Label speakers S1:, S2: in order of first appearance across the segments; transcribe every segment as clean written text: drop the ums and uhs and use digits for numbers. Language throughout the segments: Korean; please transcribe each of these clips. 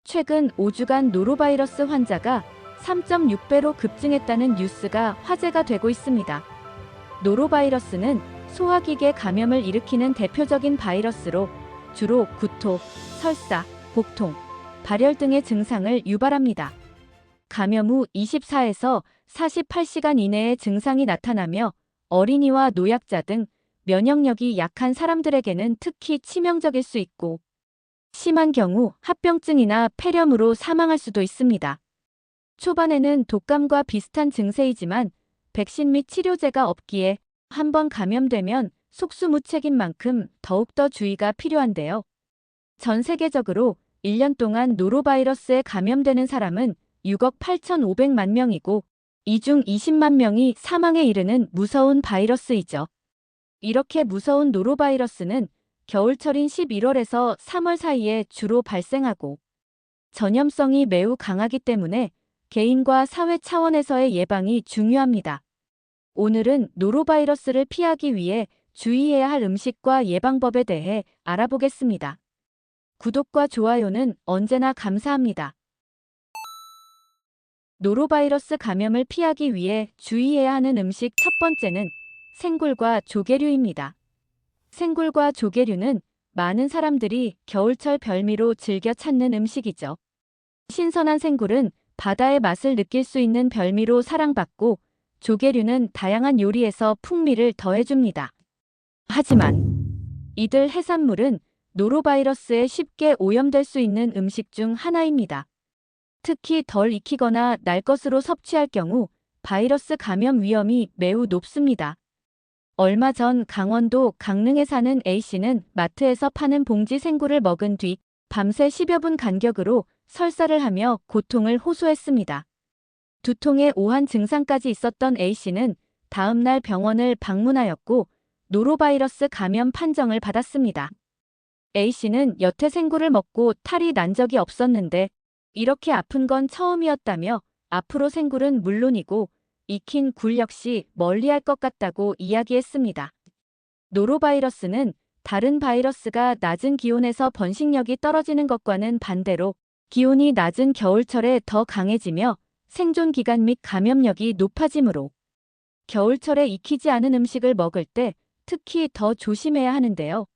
S1: 최근 5주간 노로바이러스 환자가 3.6배로 급증했다는 뉴스가 화제가 되고 있습니다. 노로바이러스는 소화기계 감염을 일으키는 대표적인 바이러스로 주로 구토, 설사, 복통, 발열 등의 증상을 유발합니다. 감염 후 24에서 48시간 이내에 증상이 나타나며 어린이와 노약자 등 면역력이 약한 사람들에게는 특히 치명적일 수 있고, 심한 경우 합병증이나 폐렴으로 사망할 수도 있습니다. 초반에는 독감과 비슷한 증세이지만 백신 및 치료제가 없기에 한번 감염되면 속수무책인 만큼 더욱더 주의가 필요한데요. 전 세계적으로 1년 동안 노로바이러스에 감염되는 사람은 6억 8,500만 명이고 이 중 20만 명이 사망에 이르는 무서운 바이러스이죠. 이렇게 무서운 노로바이러스는 겨울철인 11월에서 3월 사이에 주로 발생하고 전염성이 매우 강하기 때문에 개인과 사회 차원에서의 예방이 중요합니다. 오늘은 노로바이러스를 피하기 위해 주의해야 할 음식과 예방법에 대해 알아보겠습니다. 구독과 좋아요는 언제나 감사합니다. 노로바이러스 감염을 피하기 위해 주의해야 하는 음식 첫 번째는 생굴과 조개류입니다. 생굴과 조개류는 많은 사람들이 겨울철 별미로 즐겨 찾는 음식이죠. 신선한 생굴은 바다의 맛을 느낄 수 있는 별미로 사랑받고 조개류는 다양한 요리에서 풍미를 더해줍니다. 하지만 이들 해산물은 노로바이러스에 쉽게 오염될 수 있는 음식 중 하나입니다. 특히 덜 익히거나 날 것으로 섭취할 경우 바이러스 감염 위험이 매우 높습니다. 얼마 전 강원도 강릉에 사는 A씨는 마트에서 파는 봉지 생굴을 먹은 뒤 밤새 10여 분 간격으로 설사를 하며 고통을 호소했습니다. 두통에 오한 증상까지 있었던 A씨는 다음 날 병원을 방문하였고 노로바이러스 감염 판정을 받았습니다. A씨는 여태 생굴을 먹고 탈이 난 적이 없었는데 이렇게 아픈 건 처음이었다며 앞으로 생굴은 물론이고 익힌 굴 역시 멀리할 것 같다고 이야기했습니다. 노로바이러스는 다른 바이러스가 낮은 기온에서 번식력이 떨어지는 것과는 반대로 기온이 낮은 겨울철에 더 강해지며 생존 기간 및 감염력이 높아지므로 겨울철에 익히지 않은 음식을 먹을 때 특히 더 조심해야 하는데요.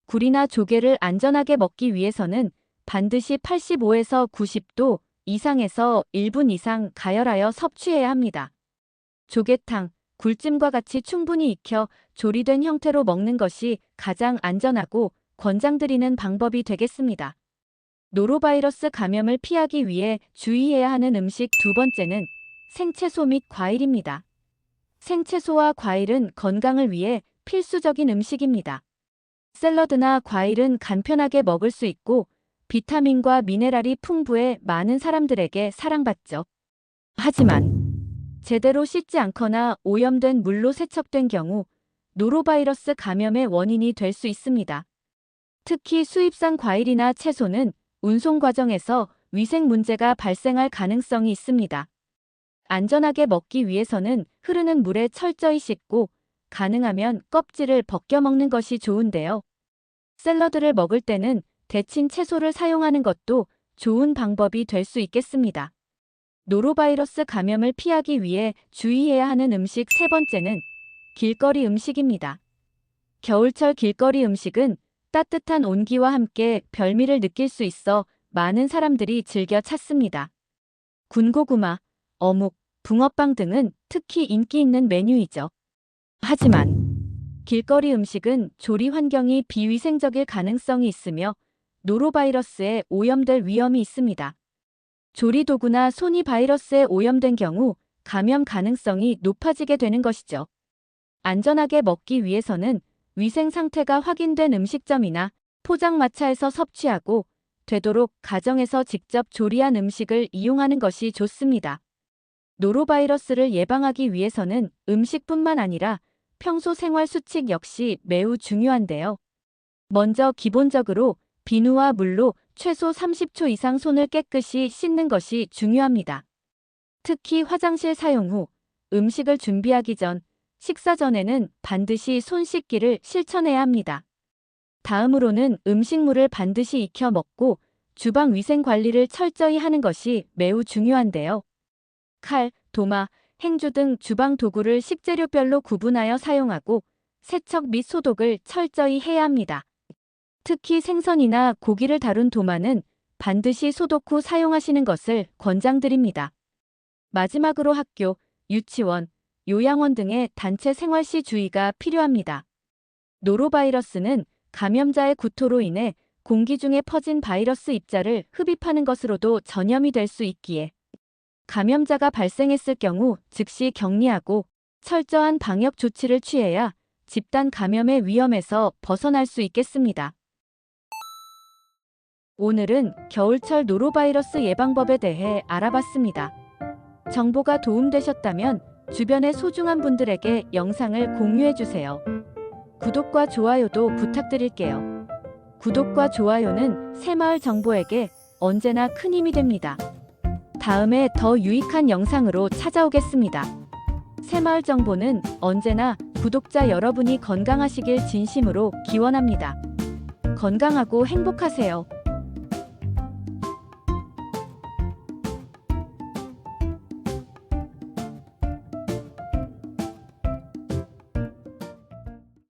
S1: 굴이나 조개를 안전하게 먹기 위해서는 반드시 85에서 90도 이상에서 1분 이상 가열하여 섭취해야 합니다. 조개탕, 굴찜과 같이 충분히 익혀 조리된 형태로 먹는 것이 가장 안전하고 권장드리는 방법이 되겠습니다. 노로바이러스 감염을 피하기 위해 주의해야 하는 음식 두 번째는 생채소 및 과일입니다. 생채소와 과일은 건강을 위해 필수적인 음식입니다. 샐러드나 과일은 간편하게 먹을 수 있고 비타민과 미네랄이 풍부해 많은 사람들에게 사랑받죠. 하지만 제대로 씻지 않거나 오염된 물로 세척된 경우 노로바이러스 감염의 원인이 될 수 있습니다. 특히 수입산 과일이나 채소는 운송 과정에서 위생 문제가 발생할 가능성이 있습니다. 안전하게 먹기 위해서는 흐르는 물에 철저히 씻고 가능하면 껍질을 벗겨 먹는 것이 좋은데요. 샐러드를 먹을 때는 데친 채소를 사용하는 것도 좋은 방법이 될 수 있겠습니다. 노로바이러스 감염을 피하기 위해 주의해야 하는 음식 세 번째는 길거리 음식입니다. 겨울철 길거리 음식은 따뜻한 온기와 함께 별미를 느낄 수 있어 많은 사람들이 즐겨 찾습니다. 군고구마, 어묵, 붕어빵 등은 특히 인기 있는 메뉴이죠. 하지만 길거리 음식은 조리 환경이 비위생적일 가능성이 있으며 노로바이러스에 오염될 위험이 있습니다. 조리 도구나 손이 바이러스에 오염된 경우 감염 가능성이 높아지게 되는 것이죠. 안전하게 먹기 위해서는 위생 상태가 확인된 음식점이나 포장마차에서 섭취하고 되도록 가정에서 직접 조리한 음식을 이용하는 것이 좋습니다. 노로바이러스를 예방하기 위해서는 음식뿐만 아니라 평소 생활 수칙 역시 매우 중요한데요. 먼저 기본적으로 비누와 물로 최소 30초 이상 손을 깨끗이 씻는 것이 중요합니다. 특히 화장실 사용 후, 음식을 준비하기 전, 식사 전에는 반드시 손 씻기를 실천해야 합니다. 다음으로는 음식물을 반드시 익혀 먹고 주방 위생 관리를 철저히 하는 것이 매우 중요한데요. 칼, 도마, 행주 등 주방 도구를 식재료별로 구분하여 사용하고 세척 및 소독을 철저히 해야 합니다. 특히 생선이나 고기를 다룬 도마는 반드시 소독 후 사용하시는 것을 권장드립니다. 마지막으로 학교, 유치원, 요양원 등의 단체 생활 시 주의가 필요합니다. 노로바이러스는 감염자의 구토로 인해 공기 중에 퍼진 바이러스 입자를 흡입하는 것으로도 전염이 될 수 있기에 감염자가 발생했을 경우 즉시 격리하고 철저한 방역 조치를 취해야 집단 감염의 위험에서 벗어날 수 있겠습니다. 오늘은 겨울철 노로바이러스 예방법에 대해 알아봤습니다. 정보가 도움되셨다면 주변의 소중한 분들에게 영상을 공유해주세요. 구독과 좋아요도 부탁드릴게요. 구독과 좋아요는 새마을 정보에게 언제나 큰 힘이 됩니다. 다음에 더 유익한 영상으로 찾아오겠습니다. 새마을 정보는 언제나 구독자 여러분이 건강하시길 진심으로 기원합니다. 건강하고 행복하세요.